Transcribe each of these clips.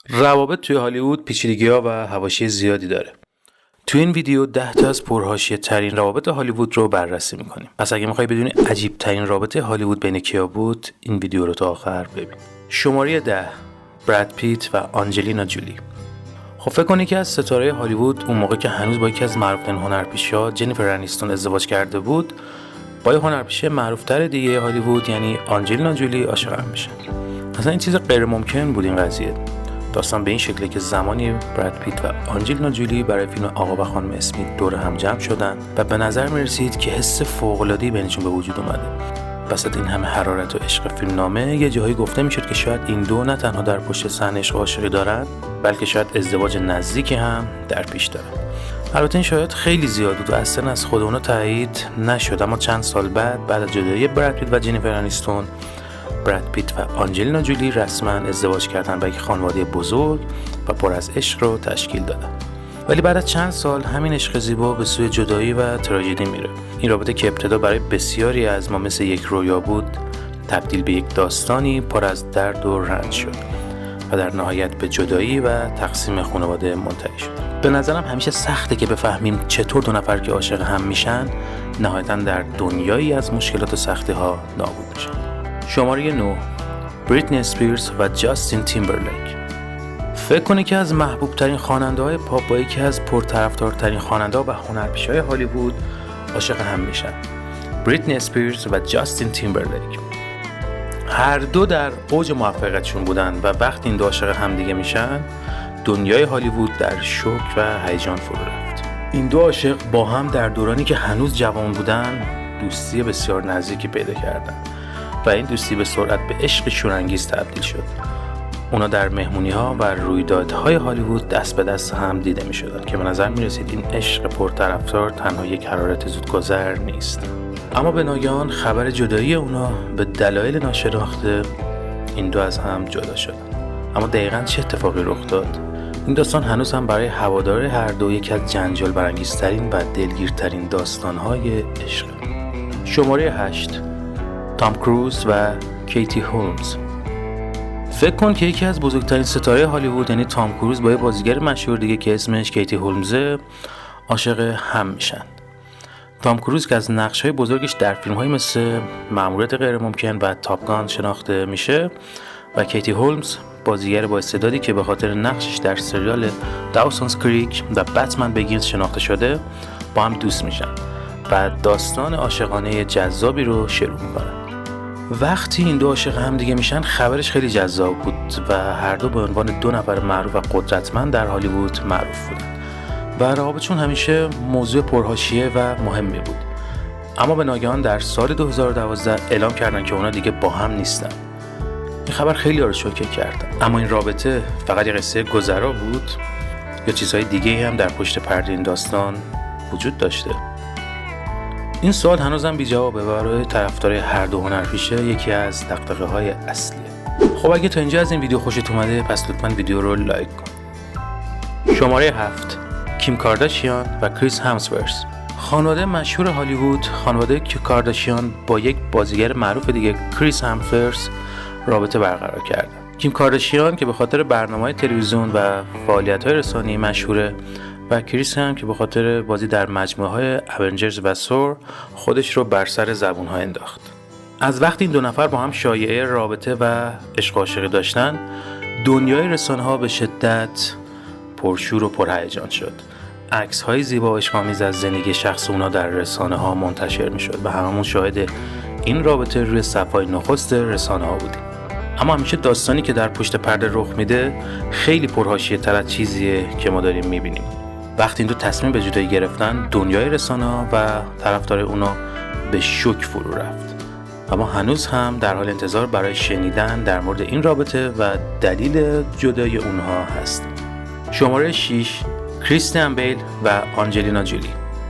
روابط توی هالیوود پیچیدگی‌ها و حواشی زیادی داره. تو این ویدیو 10 تا از پرحاشیه ترین روابط هالیوود رو بررسی می‌کنیم. پس اگه می‌خوای بدونی عجیب ترین رابطه هالیوود بین کیا بود، این ویدیو رو تا آخر ببین. شماره 10: براد پیت و آنجلینا جولی. خب فکر کنی که از ستاره هالیوود اون موقع که هنوز با یکی از معروف‌ترین هنرپیشه‌ها جنیفر انیستون ازدواج کرده بود، با یه هنرپیشه معروف‌تر دیگه هالیوود یعنی آنجلینا جولی عاشق هم میشن. اصلا این چیز غیر ممکن بود این قضیه. داستان به این شکله که زمانی براد پیت و آنجلینا جولی برای فیلم آقا و خانم اسمیت دور هم جمع شدن و به نظر می‌رسید که حس فوق‌العاده‌ای بینشون به وجود اومده. وسط این همه حرارت و عشق فیلمنامه یه جایی گفته میشد که شاید این دو نه تنها در پشت صحنه عشق و عاشقی دارن، بلکه شاید ازدواج نزدیکی هم در پیش دارن. البته این شاید خیلی زیاد بود و اصلا از خود اونا تایید نشد، اما چند سال بعد از جدایی براد پیت و جنیفر انیستون، براد پیت و آنجلینا جولی رسما ازدواج کردن و یک خانواده بزرگ و پر از عشق رو تشکیل دادن. ولی بعد از چند سال همین عشق زیبا به سوی جدایی و تراژدی میره. این رابطه که ابتدا برای بسیاری از ما مثل یک رویا بود، تبدیل به یک داستانی پر از درد و رنج شد و در نهایت به جدایی و تقسیم خانواده منتهی شد. به نظرم همیشه سخته که بفهمیم چطور دو نفر که عاشق هم میشن نهایتاً در دنیایی از مشکلات و سختی‌ها نابود میشن. شماره 9: بریتنی اسپیرز و جاستین تیمبرلیک. فکر کنی که از محبوب ترین خواننده های پاپ با یکی از پرطرفدارترین خواننده و هنرپیشه‌های هالیوود عاشق هم میشن. بریتنی اسپیرز و جاستین تیمبرلیک هر دو در اوج موفقیتشون بودن و وقتی این دو عاشق هم دیگه میشن دنیای هالیوود در شوک و هیجان فرو رفت. این دو عاشق با هم در دورانی که هنوز جوان بودن دوستی بسیار نزدیکی پیدا کردن و این دوستی به سرعت به عشق شورانگیز تبدیل شد. اونا در مهمونی‌ها و رویدادهای هالیوود دست به دست هم دیده می‌شدن که به نظر می‌رسید این عشق پرطرفدار تنها یک حرارت زودگذر نیست. اما به ناگهان خبر جدایی اونا به دلایل ناشناخته این دو از هم جدا شدن. اما دقیقاً چه اتفاقی رخ داد؟ این داستان هنوز هم برای هوادار هر دو یکی از جنجال برانگیزترین و دلگیرترین داستان‌های عشق. شماره 8: تام کروز و کیتی هولمز. فکر کن که یکی از بزرگترین ستاره هالیوود یعنی تام کروز با یه بازیگر مشهور دیگه که اسمش کیتی هولمزه عاشق هم میشن. تام کروز که از نقش‌های بزرگش در فیلم‌های مثل مأموریت غیرممکن و تاپ گان شناخته میشه و کیتی هولمز بازیگر با استعدادی که به خاطر نقشش در سریال داوسونز کریک و بتمن بگینز شناخته شده با هم دوست میشن و داستان عاشقانه جذابی رو شروع میکنن. وقتی این دو عاشق هم دیگه میشن خبرش خیلی جذاب بود و هر دو به عنوان دو نفر معروف و قدرتمند در هالیوود معروف بودن و روابطشون همیشه موضوع پرحاشیه و مهمی بود. اما به ناگهان در سال 2012 اعلام کردن که اونا دیگه با هم نیستن. این خبر خیلی رو شوکه کرد. اما این رابطه فقط یه قصه گذرا بود یا چیزهای دیگه هم در پشت پرده این داستان وجود داشته؟ این سوال هنوزم بی جوابه و برای طرفدارای هر دو هنرپیشه یکی از دغدغه‌های اصلیه. خب اگه تا اینجا از این ویدیو خوشت اومده پس لطفاً ویدیو رو لایک کن. شماره 7: کیم کارداشیان و کریس همسورث. خانواده مشهور هالیوود، خانواده کارداشیان با یک بازیگر معروف دیگه کریس همسورث رابطه برقرار کرده. کیم کارداشیان که به خاطر برنامه‌های تلویزیون و فعالیت‌های رسانه‌ای مشهوره و کریس هم که به خاطر بازی در مجموعه‌های اونجرز و ثور خودش رو بر سر زبون‌ها انداخت. از وقتی این دو نفر با هم شایعه رابطه و عشق و عاشقی داشتن، دنیای رسانه‌ها به شدت پرشور و پرهیجان شد. عکس‌های زیبا و عشق‌آمیز از زندگی شخص اونا در رسانه‌ها منتشر می‌شد و هممون شاهد این رابطه روی صفحه نخست رسانه‌ها بودیم. اما همیشه داستانی که در پشت پرده رخ میده خیلی پرحاشیه‌تر از چیزیه که ما داریم می‌بینیم. وقتی این دو تصمیم به جدایی گرفتن دنیای رسانه‌ها و طرفدار اونا به شوک فرو رفت. اما هنوز هم در حال انتظار برای شنیدن در مورد این رابطه و دلیل جدایی اونها هست. شماره 6: کریستین بیل و آنجلینا جولی.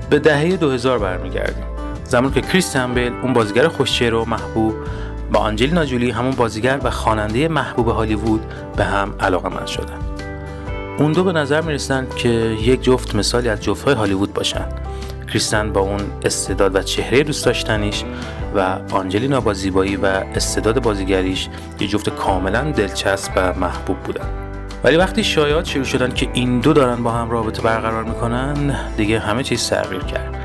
به دهه 2000 برمیگردیم. زمانی که کریستین بیل اون بازیگر خوش‌چهره و محبوب با آنجلینا جولی همون بازیگر و خواننده محبوب هالیوود به هم علاقه‌مند شدن. اون دو به نظر میرسن که یک جفت مثالی از جفت‌های هالیوود باشن. کریستین با اون استعداد و چهره دوست داشتنیش و آنجلینا با زیبایی و استعداد بازیگریش یه جفت کاملا دلچسب و محبوب بودن. ولی وقتی شایعات شروع شدن که این دو دارن با هم رابطه برقرار میکنن، دیگه همه چیز تغییر کرد.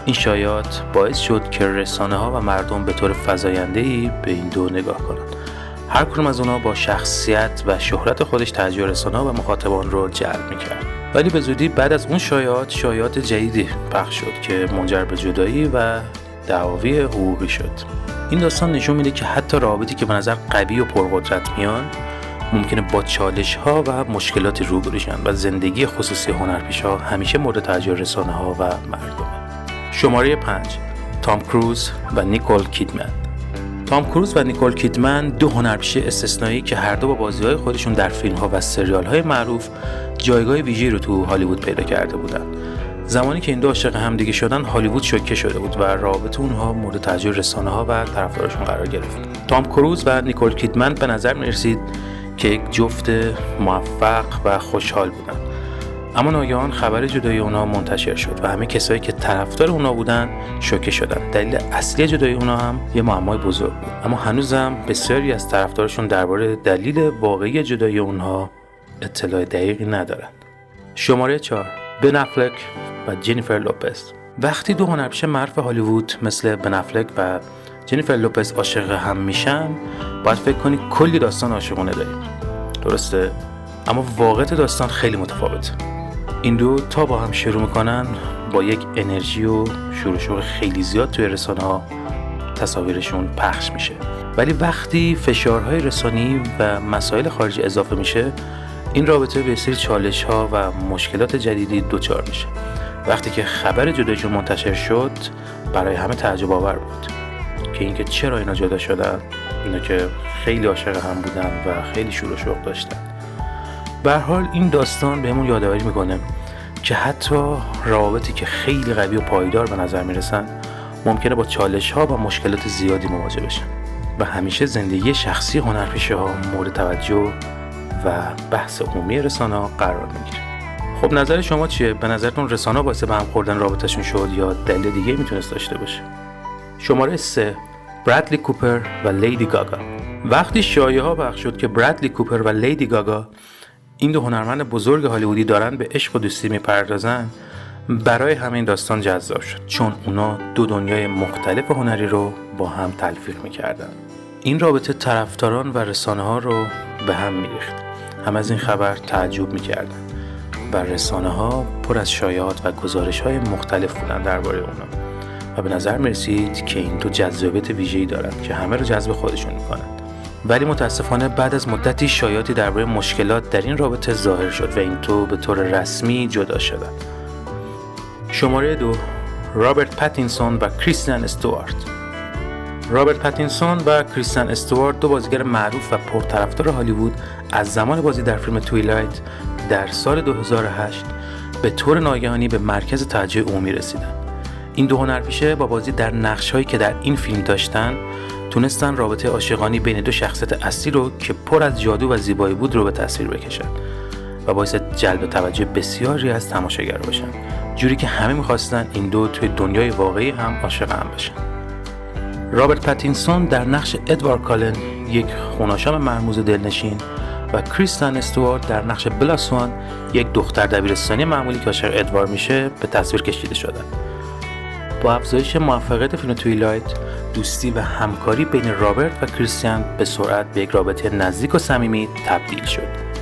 این شایعات باعث شد که رسانه‌ها و مردم به طور فزاینده‌ای به این دو نگاه کنند. هر کدوم از اونها با شخصیت و شهرت خودش توجه رسانه‌ها و مخاطبان رو جلب می‌کرد. ولی به زودی بعد از اون شایعات جدیدی پخش شد که منجر به جدایی و دعاوی حقوقی شد. این داستان نشون میده که حتی روابطی که به نظر قوی و پرقدرت میان، ممکنه با چالش‌ها و مشکلاتی روبرو شن و زندگی خصوصی هنرپیشه‌ها همیشه مورد توجه رسانه‌ها و مردمه. شماره 5: تام کروز و نیکول کیدمن. تام کروز و نیکول کیدمن دو هنرپیشه استثنایی که هر دو با بازی‌های خودشون در فیلم‌ها و سریال‌های معروف جایگاه ویژه‌ای رو تو هالیوود پیدا کرده بودن. زمانی که این دو عاشق هم دیگه شدن، هالیوود شوکه شده بود و رابطه اونها مورد توجه رسانه‌ها و طرفدارشون قرار گرفت. تام کروز و نیکول کیدمن به نظر می‌رسید که یک جفت موفق و خوشحال بودن. اما ناگهان خبر جدایی اونها منتشر شد و همه کسایی که طرفدار اونها بودن شوکه شدن. دلیل اصلی جدایی اونها هم یه معمای بزرگ بود، اما هنوزم بسیاری از طرفدارشون درباره دلیل واقعی جدایی اونها اطلاع دقیقی ندارن. شماره 4: بن افلک و جنیفر لوپز. وقتی دو هنرپیشه معروف هالیوود مثل بن افلک و جنیفر لوپز عاشق هم میشن، باید فکر کنی کلی داستان عاشقانه داریم. درسته؟ اما واقعیت داستان خیلی متفاوته. این دو تا با هم شروع میکنن، با یک انرژی و شروع خیلی زیاد توی رسانه‌ها تصاویرشون پخش میشه. ولی وقتی فشارهای رسانه‌ای و مسائل خارجی اضافه میشه، این رابطه به سری چالش‌ها و مشکلات جدیدی دوچار میشه. وقتی که خبر جداییشون منتشر شد، برای همه تعجب آور بود که اینکه چرا اینا جدا شدن، اینا که خیلی عاشق هم بودن و خیلی شروع داشتن. به هر حال این داستان بهمون یادآوری میکنه که حتی روابطی که خیلی قوی و پایدار به نظر میرسن، ممکنه با چالش‌ها و مشکلات زیادی مواجه بشن و همیشه زندگی شخصی هنرپیشه‌ها مورد توجه و بحث عمومی رسانه‌ها قرار میگیره. خب نظر شما چیه؟ به نظرتون رسانه‌ها باعث به هم خوردن رابطه‌شون شد یا دلیل دیگه میتونست داشته باشه؟ شماره 3: برادلی کوپر و لیدی گاگا. وقتی شایعه‌ها پخش شد که برادلی کوپر و لیدی گاگا، این دو هنرمند بزرگ هالیوودی، دارن به عشق و دوستی میپردازن، برای همین داستان جذاب شد، چون اونا دو دنیای مختلف هنری رو با هم تلفیق میکردن. این رابطه طرفداران و رسانه‌ها رو به هم میریخت. هم از این خبر تعجب میکردن و رسانه‌ها پر از شایعات و گزارش‌های مختلف بودن درباره اونا و به نظر میرسید که این دو جذابیت ویژه‌ای دارن که همه رو جذب خودشون میکنن. ولی متاسفانه بعد از مدتی شایعاتی درباره مشکلات در این رابطه ظاهر شد و این دو به طور رسمی جدا شدند. شماره 2: رابرت پاتینسون و کریستین استوارت. رابرت پاتینسون و کریستین استوارت دو بازیگر معروف و پرطرفدار هالیوود از زمان بازی در فیلم تویلایت در سال 2008 به طور ناگهانی به مرکز توجه عمومی رسیدند. این دو هنرپیشه با بازی در نقش‌هایی که در این فیلم داشتن، تونستن رابطه عاشقانه بین دو شخصیت اصلی رو که پر از جادو و زیبایی بود رو به تصویر بکشن و باعث جلب توجه بسیاری از تماشاگرها بشن، جوری که همه می‌خواستن این دو توی دنیای واقعی هم عاشق هم بشن. رابرت پاتینسون در نقش ادوارد کالن، یک خوناشام مرموز دلنشین، و کریستین استوارت در نقش بلا سوان، یک دختر دبیرستانی معمولی که عاشق ادوارد میشه، به تصویر کشیده شدن. با افزایش موفقیت فیلم تویلایت، دوستی و همکاری بین رابرت و کریستین به سرعت به یک رابطه نزدیک و صمیمی تبدیل شد.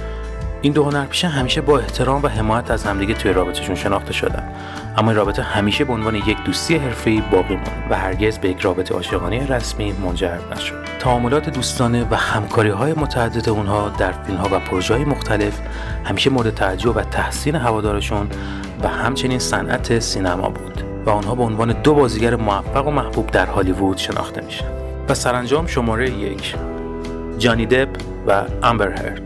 این دو هنرپیشه همیشه با احترام و حمایت از همدیگه توی رابطهشون شناخته شدن، اما این رابطه همیشه به عنوان یک دوستی حرفه‌ای باقی موند و هرگز به یک رابطه عاشقانه رسمی منجر نشد. تعاملات دوستانه و همکاری‌های متعدد اونها در فیلم‌ها و پروژه‌های مختلف همیشه مورد توجه و تحسین هوادارشون و همچنین صنعت سینما بود و آنها به عنوان دو بازیگر موفق و محبوب در هالیوود شناخته میشن. و سرانجام شماره 1: جانی دپ و امبر هرد.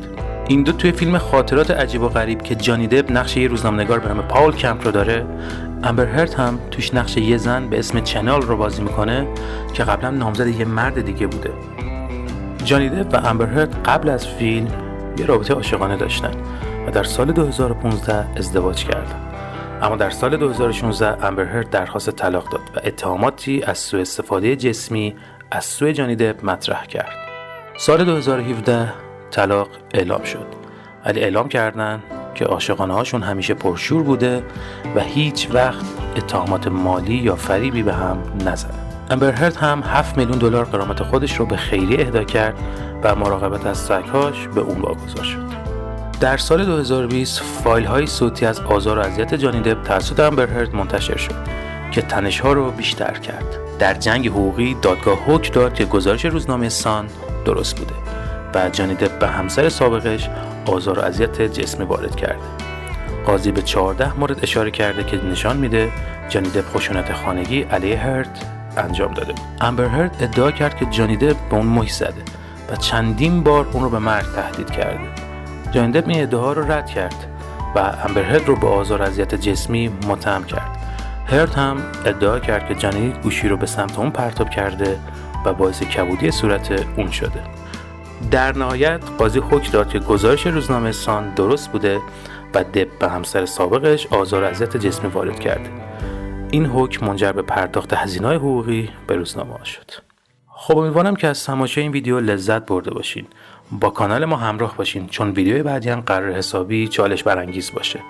این دو توی فیلم خاطرات عجیب و غریب که جانی دپ نقش یه روزنامه‌نگار به نام پاول کمپ رو داره، امبر هرد هم توش نقش یه زن به اسم چنل رو بازی میکنه که قبلا نامزد یه مرد دیگه بوده. جانی دپ و امبر هرد قبل از فیلم یه رابطه عاشقانه داشتن و در سال 2015 ازدواج کردن. اما در سال 2016 امبر هرد درخواست طلاق داد و اتهاماتی از سوء استفاده جسمی از سوی جانی دپ مطرح کرد. سال 2017 طلاق اعلام شد. ولی اعلام کردن که عاشقانه هاشون همیشه پرشور بوده و هیچ وقت اتهامات مالی یا فریبی به هم نزدن. امبر هرد هم 7 میلیون دلار غرامت خودش رو به خیریه اهدا کرد و مراقبت از سگ‌هاش به اون واگذار شد. در سال 2020 فایل‌های صوتی از آزار و اذیت جانی دپ توسط امبر هرد منتشر شد که تنش‌ها رو بیشتر کرد. در جنگ حقوقی دادگاه حکم داد که گزارش روزنامه سان درست بوده و جانی دپ به همسر سابقش آزار و اذیت جسمی وارد کرده. قاضی به 14 مورد اشاره کرده که نشان میده جانی دپ خشونت خانگی علیه هرد انجام داده بود. امبر هرد ادعا کرد که جانی دپ به اون مهر زده و چندین بار اون رو به مرگ تهدید کرده. جانی دپ این ادعاها رو رد کرد و امبر هرد رو به آزار و اذیت جسمی متهم کرد. هرد هم ادعا کرد که جانی گوشی رو به سمت اون پرتاب کرده و باعث کبودی صورت اون شده. در نهایت قاضی حکم داد که گزارش روزنامه سان درست بوده و دپ به همسر سابقش آزار و اذیت جسمی وارد کرده. این حکم منجر به پرداخت هزینه‌های حقوقی به روزنامه شد. خب امیدوارم که از تماشای این ویدیو لذت برده باشین. با کانال ما همراه باشین چون ویدیوی بعدی هم قرار حسابی چالش برانگیز باشه.